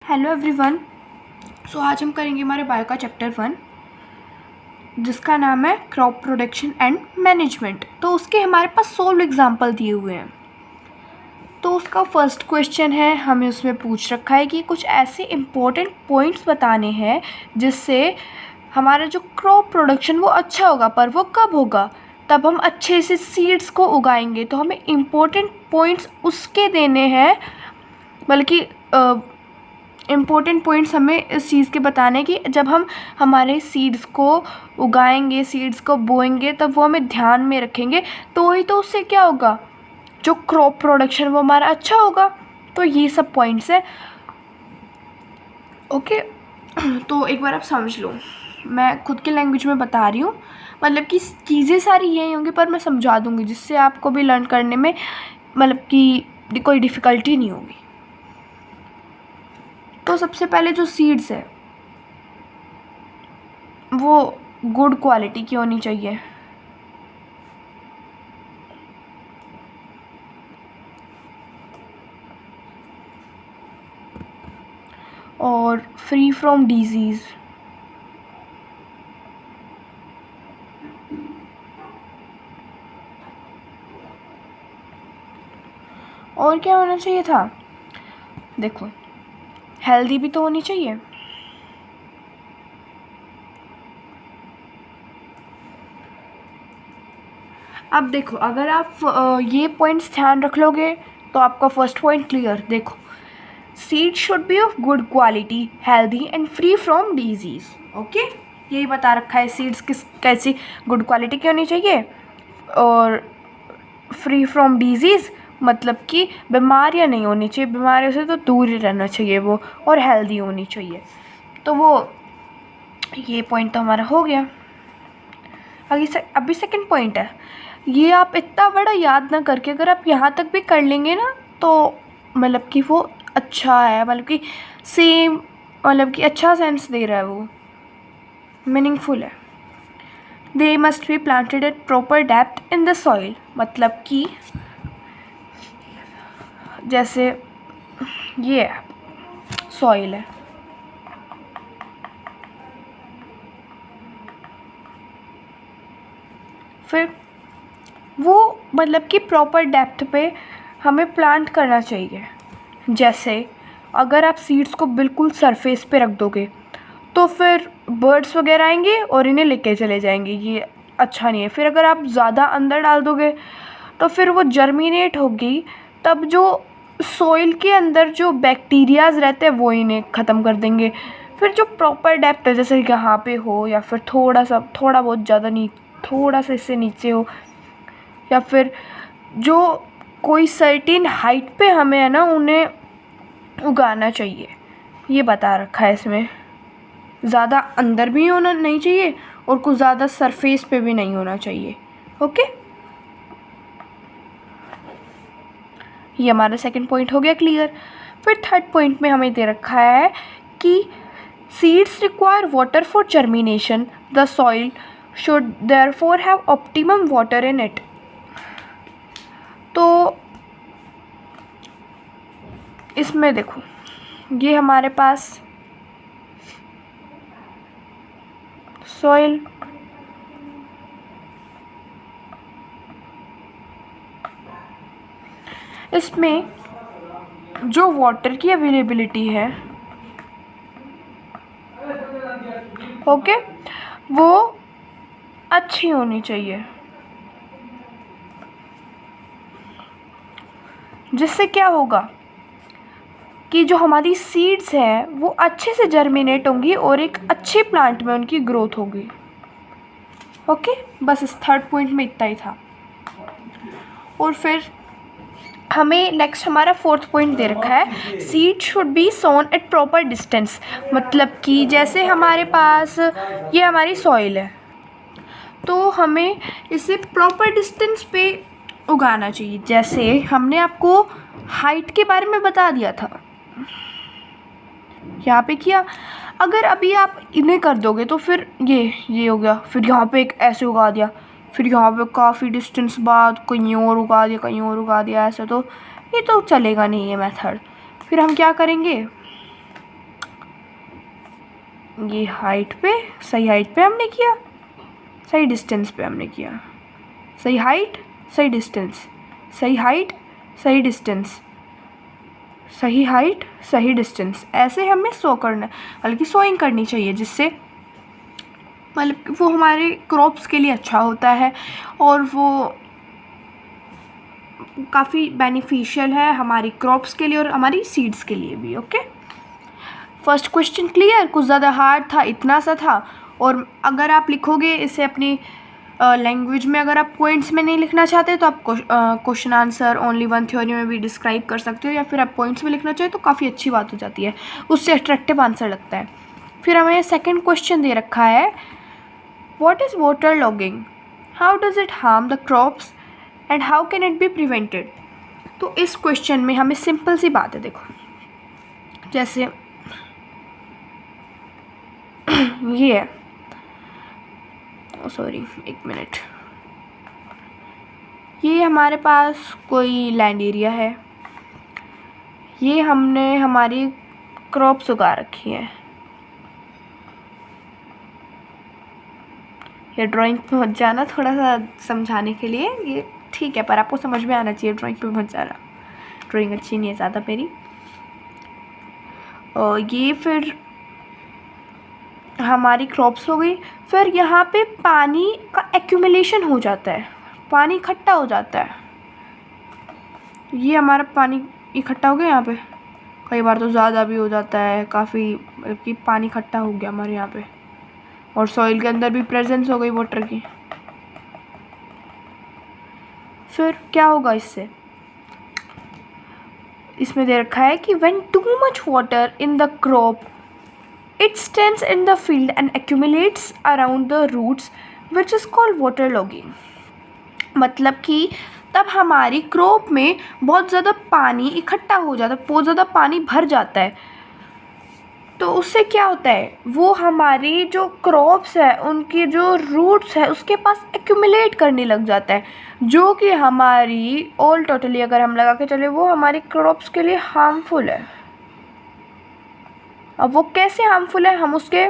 Hello everyone. आज हम करेंगे हमारे बायो का चैप्टर 1 जिसका नाम है क्रॉप प्रोडक्शन एंड मैनेजमेंट। तो उसके हमारे पास 16 एग्जाम्पल दिए हुए हैं। तो उसका फर्स्ट क्वेश्चन है, हमें उसमें पूछ रखा है कि कुछ ऐसे इम्पोर्टेंट पॉइंट्स बताने हैं जिससे हमारा जो क्रॉप प्रोडक्शन वो अच्छा होगा। पर वो कब होगा? तब हम अच्छे से सीड्स को उगाएंगे। तो हमें इम्पोर्टेंट पॉइंट्स उसके देने हैं, बल्कि इम्पोर्टेंट पॉइंट्स हमें इस चीज़ के बताने कि जब हम हमारे सीड्स को उगाएंगे, सीड्स को बोएंगे, तब वो हमें ध्यान में रखेंगे। तो वही तो उससे क्या होगा, जो क्रॉप प्रोडक्शन वो हमारा अच्छा होगा। तो ये सब पॉइंट्स हैं। ओके, तो एक बार आप समझ लो, मैं खुद के लैंग्वेज में बता रही हूँ, मतलब कि चीज़ें सारी यही होंगी पर मैं समझा दूँगी जिससे आपको भी लर्न करने में मतलब कि कोई डिफ़िकल्टी नहीं होगी। तो सबसे पहले जो सीड्स है वो गुड क्वालिटी की होनी चाहिए और फ्री फ्रॉम डिजीज़। और क्या होना चाहिए था? देखो, हेल्दी भी तो होनी चाहिए। अब देखो, अगर आप ये पॉइंट्स ध्यान रख लोगे तो आपका फर्स्ट पॉइंट क्लियर। देखो, seed should B of good quality, healthy and free from disease. Okay, यही बता रखा है। सीड्स कैसी गुड क्वालिटी की होनी चाहिए और फ्री फ्रॉम डिजीज़, मतलब कि बीमारियां नहीं होनी चाहिए, बीमारियों से तो दूर ही रहना चाहिए वो, और हेल्दी होनी चाहिए। तो वो ये पॉइंट तो हमारा हो गया। अभी सेकंड पॉइंट है, ये आप इतना बड़ा याद ना करके अगर आप यहाँ तक भी कर लेंगे ना तो मतलब कि वो अच्छा है, मतलब कि सेम, मतलब कि अच्छा सेंस दे रहा है, वो मीनिंगफुल है। They must be planted at proper depth in the soil, मतलब कि जैसे ये सॉइल है, फिर वो मतलब कि प्रॉपर डेप्थ पे हमें प्लांट करना चाहिए। जैसे अगर आप सीड्स को बिल्कुल सरफेस पे रख दोगे तो फिर बर्ड्स वगैरह आएंगे और इन्हें लेके चले जाएंगे, ये अच्छा नहीं है। फिर अगर आप ज़्यादा अंदर डाल दोगे तो फिर वो जर्मिनेट होगी, तब जो सॉइल के अंदर जो बैक्टीरियाज रहते हैं वो इन्हें ख़त्म कर देंगे। फिर जो प्रॉपर डेप्थ है, जैसे यहाँ पे हो या फिर थोड़ा बहुत ज़्यादा नहीं, थोड़ा सा इससे नीचे हो, या फिर जो कोई सर्टेन हाइट पे हमें है ना उन्हें उगाना चाहिए, ये बता रखा है इसमें। ज़्यादा अंदर भी होना नहीं चाहिए और कुछ ज़्यादा सरफेस पे भी नहीं होना चाहिए। ओके, ये हमारा सेकंड पॉइंट हो गया क्लियर। फिर थर्ड पॉइंट में हमें दे रखा है कि seeds require water for germination, the soil should therefore have optimum water in it. तो इसमें देखो, ये हमारे पास सॉइल, इसमें जो वाटर की अवेलेबिलिटी है, ओके, वो अच्छी होनी चाहिए, जिससे क्या होगा कि जो हमारी सीड्स हैं वो अच्छे से जर्मिनेट होंगी और एक अच्छे प्लांट में उनकी ग्रोथ होगी। ओके, बस इस थर्ड पॉइंट में इतना ही था। और फिर हमें नेक्स्ट हमारा फोर्थ पॉइंट दे रखा है, seed should be sown at proper distance, मतलब कि जैसे हमारे पास ये हमारी सॉइल है तो हमें इसे प्रॉपर डिस्टेंस पे उगाना चाहिए। जैसे हमने आपको हाइट के बारे में बता दिया था, यहाँ पे किया। अगर अभी आप इन्हें कर दोगे तो फिर ये हो गया, फिर यहाँ पे एक ऐसे उगा दिया, फिर यहाँ पे काफ़ी डिस्टेंस बाद कहीं और उगा दिया, कहीं और उगा दिया, ऐसा तो ये तो चलेगा नहीं ये मेथड। फिर हम क्या करेंगे, ये हाइट पे, सही हाइट पे हमने किया, सही डिस्टेंस पे हमने किया, सही हाइट सही डिस्टेंस, सही हाइट सही डिस्टेंस, सही हाइट सही डिस्टेंस, ऐसे हमें सो करना है, बल्कि सोइंग करनी चाहिए, जिससे मतलब वो हमारे क्रॉप्स के लिए अच्छा होता है और वो काफ़ी बेनिफिशियल है हमारी क्रॉप्स के लिए और हमारी सीड्स के लिए भी। ओके, फर्स्ट क्वेश्चन क्लियर, कुछ ज़्यादा हार्ड था, इतना सा था। और अगर आप लिखोगे इसे अपनी लैंग्वेज में, अगर आप पॉइंट्स में नहीं लिखना चाहते तो आप question answer only one theory में भी डिस्क्राइब कर सकते हो, या फिर आप पॉइंट्स में लिखना चाहे तो काफ़ी अच्छी बात हो जाती है, उससे अट्रैक्टिव आंसर लगता है। फिर हमें सेकेंड क्वेश्चन दे रखा है, what is water logging, how does it harm the crops and how can it be prevented. तो इस क्वेश्चन में हमें सिंपल सी बात है, देखो जैसे ये है, सॉरी एक मिनट, ये हमारे पास कोई लैंड एरिया है, ये हमने हमारी क्रॉप्स उगा रखी है। ये ड्राइंग पे मत जाना, थोड़ा सा समझाने के लिए ये ठीक है, पर आपको समझ में आना चाहिए, ड्राइंग पे मत जाना, ड्राइंग अच्छी नहीं है ज़्यादा मेरी। और ये फिर हमारी क्रॉप्स हो गई, फिर यहाँ पे पानी का एक्यूमुलेशन हो जाता है, पानी इकट्ठा हो जाता है, ये हमारा पानी इकट्ठा हो गया यहाँ पे, कई बार तो ज़्यादा भी हो जाता है, काफ़ी मतलब कि पानी इकट्ठा हो गया हमारे यहाँ पे, और सॉइल के अंदर भी प्रेजेंस हो गई वाटर की। फिर क्या होगा इससे, इसमें दे रखा है कि when too much water in the crop it stands in the field and accumulates around the roots which is called water logging. मतलब कि तब हमारी क्रॉप में बहुत ज़्यादा पानी इकट्ठा हो जाता है, बहुत ज़्यादा पानी भर जाता है, तो उससे क्या होता है, वो हमारी जो क्रॉप्स है उनकी जो रूट्स है उसके पास एक्यूमुलेट करने लग जाता है, जो कि हमारी ऑल टोटली अगर हम लगा के चले वो हमारी क्रॉप्स के लिए हार्मफुल है। अब वो कैसे हार्मफुल है हम उसके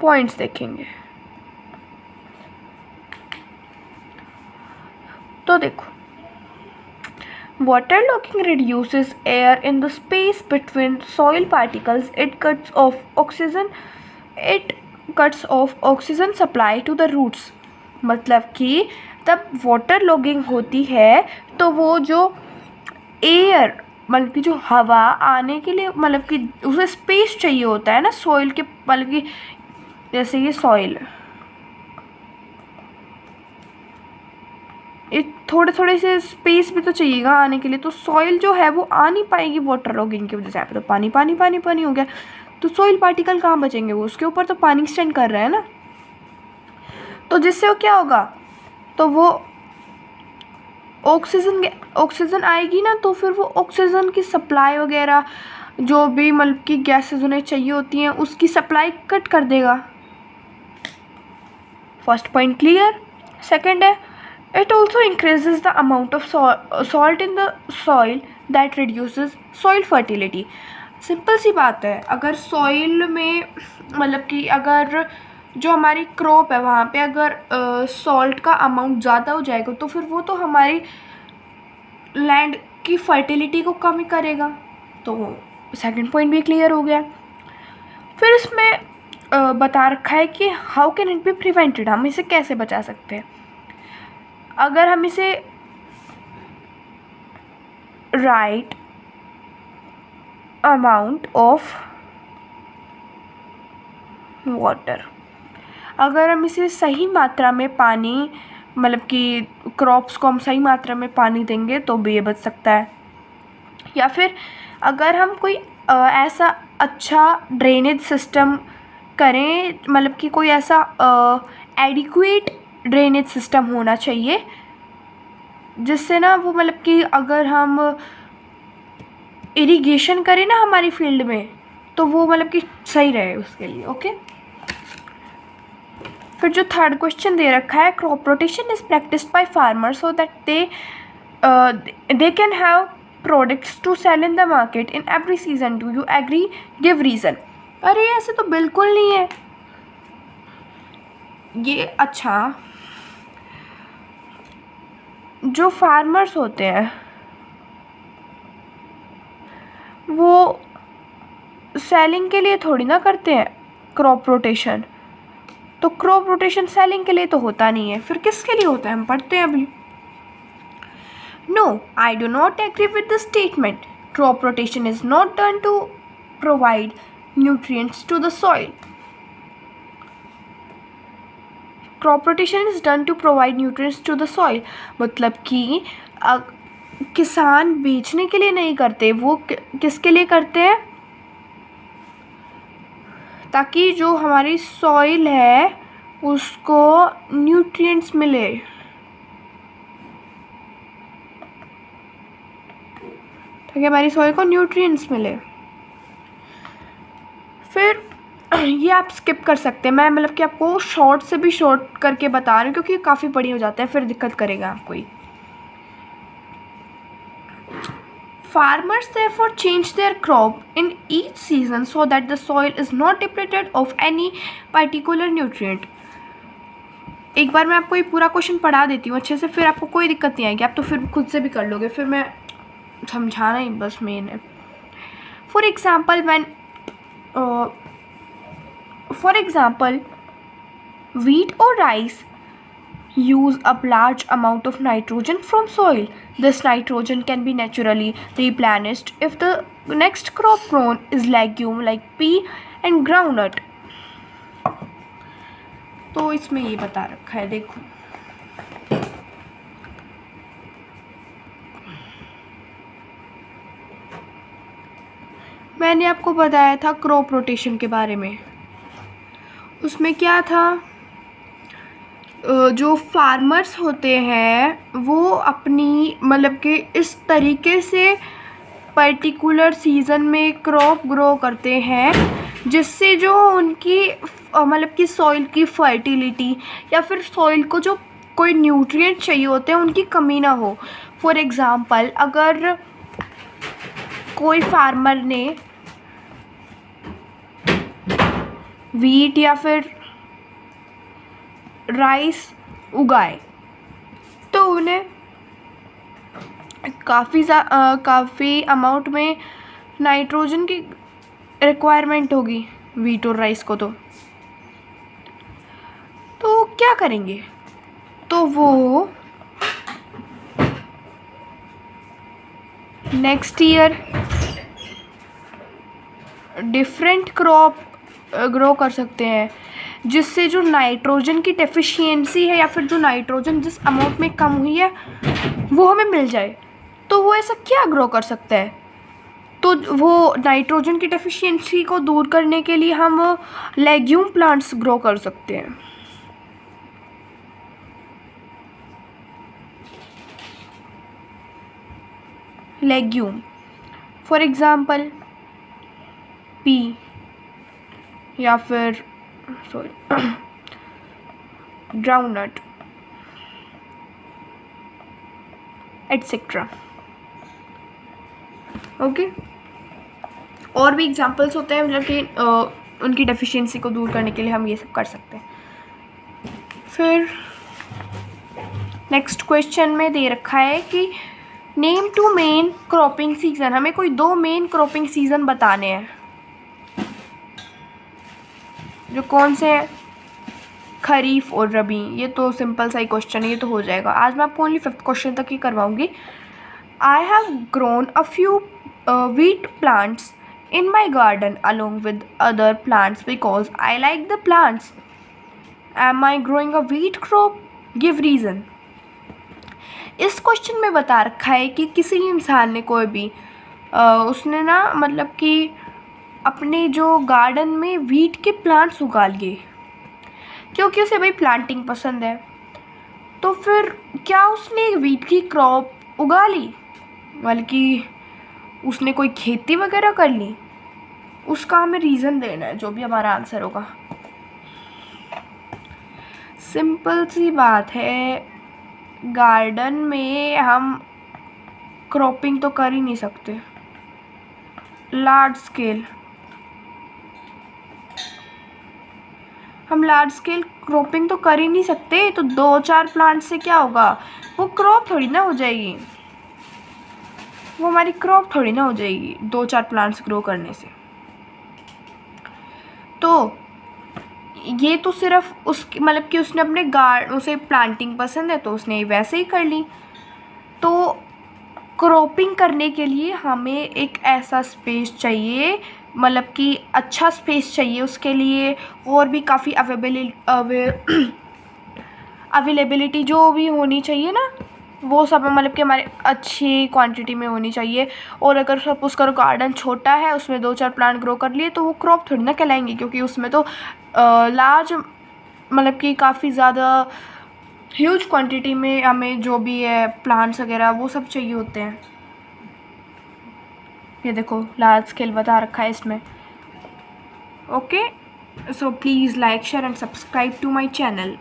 पॉइंट्स देखेंगे। तो देखो, water logging reduces air in the space between soil particles. It cuts off oxygen supply to the roots. मतलब कि तब वाटर लॉगिंग होती है तो वो जो एयर मतलब कि जो हवा आने के लिए मतलब कि उसे स्पेस चाहिए होता है ना सॉइल के, मतलब कि जैसे ये सॉइल थोड़े थोड़े से स्पेस भी तो चाहिएगा आने के लिए, तो सॉइल जो है वो आ नहीं पाएगी वाटर लॉगिंग की वजह से। यहाँ पे तो पानी पानी पानी पानी हो गया, तो सॉइल पार्टिकल कहाँ बचेंगे, वो उसके ऊपर तो पानी स्टैंड कर रहा है ना, तो जिससे वो क्या होगा, तो वो ऑक्सीजन आएगी ना, तो फिर वो ऑक्सीजन की सप्लाई वगैरह जो भी मतलब कि गैसेज उन्हें चाहिए होती हैं उसकी सप्लाई कट कर देगा। First point clear. सेकेंड है, it also increases the amount of salt in the soil that reduces soil fertility. Simple सी बात है, अगर सॉइल में मतलब कि अगर जो हमारी क्रॉप है वहाँ पे अगर सॉल्ट का अमाउंट ज़्यादा हो जाएगा तो फिर वो तो हमारी लैंड की फर्टिलिटी को कम ही करेगा। तो सेकंड पॉइंट भी क्लियर हो गया। फिर इसमें बता रखा है कि how can it be prevented, हम इसे कैसे बचा सकते हैं। अगर हम इसे राइट अमाउंट ऑफ वाटर, अगर हम इसे सही मात्रा में पानी मतलब कि क्रॉप्स को हम सही मात्रा में पानी देंगे तो भी ये बच सकता है। या फिर अगर हम कोई ऐसा अच्छा ड्रेनेज सिस्टम करें, मतलब कि कोई ऐसा एडिक्वेट ड्रेनेज सिस्टम होना चाहिए जिससे ना वो मतलब कि अगर हम इरिगेशन करें ना हमारी फील्ड में तो वो मतलब कि सही रहे उसके लिए। ओके, फिर जो थर्ड क्वेश्चन दे रखा है, crop rotation is practised by farmers so that they can have products to sell in the market in every season, do you agree, give reason. अरे ऐसे तो बिल्कुल नहीं है ये। अच्छा, जो फार्मर्स होते हैं वो सेलिंग के लिए थोड़ी ना करते हैं क्रॉप रोटेशन। तो क्रॉप रोटेशन सेलिंग के लिए तो होता नहीं है, फिर किसके लिए होता है हम पढ़ते हैं अभी। No, I do not agree with the statement. Crop rotation is not done to provide nutrients to the soil. Crop rotation is done to provide nutrients to the soil मतलब कि किसान बेचने के लिए नहीं करते, वो किसके लिए करते हैं, ताकि जो हमारी सॉइल है उसको न्यूट्रिएंट्स मिले। ताकि हमारी सॉइल को न्यूट्रिएंट्स मिले। फिर ये आप स्किप कर सकते हैं, मैं मतलब कि आपको शॉर्ट से भी शॉर्ट करके बता रही हूँ क्योंकि काफ़ी बड़ी हो जाता है, फिर दिक्कत करेगा आपको ही। Farmers therefore change their crop in each season so that the soil is not depleted of any particular nutrient. एक बार मैं आपको ये पूरा क्वेश्चन पढ़ा देती हूँ अच्छे से, फिर आपको कोई दिक्कत नहीं आएगी, आप तो फिर खुद से भी कर लोगे, फिर मैं समझाना ही बस मेन है। For example wheat or rice use a large amount of nitrogen from soil. This nitrogen can be naturally replenished if the next crop grown is legume like pea and groundnut. तो इसमें ये बता रखा है, देखो मैंने आपको बताया था क्रॉप रोटेशन के बारे में। उसमें क्या था, जो फार्मर्स होते हैं वो अपनी मतलब कि इस तरीके से पर्टिकुलर सीज़न में क्रॉप ग्रो करते हैं जिससे जो उनकी मतलब कि सॉइल की फर्टिलिटी या फिर सॉइल को जो कोई न्यूट्रिएंट चाहिए होते हैं उनकी कमी ना हो। फॉर एग्ज़ाम्पल अगर कोई फार्मर ने वीट या फिर राइस उगाए तो उन्हें काफ़ी अमाउंट में नाइट्रोजन की रिक्वायरमेंट होगी वीट और राइस को। तो क्या करेंगे, तो वो next year different crop grow कर सकते हैं जिससे जो नाइट्रोजन की डेफिशिएंसी है या फिर जो नाइट्रोजन जिस अमाउंट में कम हुई है वो हमें मिल जाए। तो वो ऐसा क्या ग्रो कर सकता है, तो वो नाइट्रोजन की डेफिशिएंसी को दूर करने के लिए हम लेग्यूम प्लांट्स ग्रो कर सकते हैं। लेग्यूम फॉर एग्ज़ाम्पल पी या फिर ग्राउंडनट एटसेट्रा। ओके, और भी एग्जांपल्स होते हैं मतलब कि उनकी डेफिशिएंसी को दूर करने के लिए हम ये सब कर सकते हैं। फिर नेक्स्ट क्वेश्चन में दे रखा है कि name two main cropping season, हमें कोई दो मेन क्रॉपिंग सीजन बताने हैं। जो कौन से हैं, खरीफ और रबी। ये तो सिंपल सा ही क्वेश्चन है, ये तो हो जाएगा। आज मैं आपको ओनली 5th क्वेश्चन तक ही करवाऊंगी। I have grown a few wheat plants in my garden along with other plants because I like the plants. Am I growing a wheat crop? Give reason. इस क्वेश्चन में बता रखा है कि किसी इंसान ने कोई भी उसने ना मतलब कि अपने जो गार्डन में वीट के प्लांट्स उगा लिए क्योंकि उसे भाई प्लांटिंग पसंद है। तो फिर क्या उसने वीट की क्रॉप उगा ली, बल्कि उसने कोई खेती वगैरह कर ली, उसका हमें रीज़न देना है जो भी हमारा आंसर होगा। सिंपल सी बात है, गार्डन में हम क्रॉपिंग तो कर ही नहीं सकते लार्ज स्केल। हम लार्ज स्केल क्रॉपिंग तो कर ही नहीं सकते, तो 2-4 प्लांट से क्या होगा, वो क्रॉप थोड़ी ना हो जाएगी, वो हमारी क्रॉप थोड़ी ना हो जाएगी 2-4 प्लांट्स ग्रो करने से। तो ये तो सिर्फ उसकी मतलब कि उसने अपने गार्ड, उसे प्लांटिंग पसंद है तो उसने वैसे ही कर ली। तो क्रॉपिंग करने के लिए हमें एक ऐसा स्पेस चाहिए, मतलब कि अच्छा स्पेस चाहिए उसके लिए, और भी काफ़ी अवेलेबिलिटी जो भी होनी चाहिए ना, वो सब मतलब कि हमारे अच्छी क्वांटिटी में होनी चाहिए। और अगर सपोज़ करो गार्डन छोटा है, उसमें 2-4 प्लांट ग्रो कर लिए, तो वो क्रॉप थोड़ी ना कहलाएंगे, क्योंकि उसमें तो लार्ज मतलब कि काफ़ी ज़्यादा ह्यूज क्वांटिटी में हमें जो भी है प्लांट्स वगैरह वो सब चाहिए होते हैं। ये देखो लार्ज स्केल बता रखा है इसमें। Okay, so please like share and subscribe to my channel.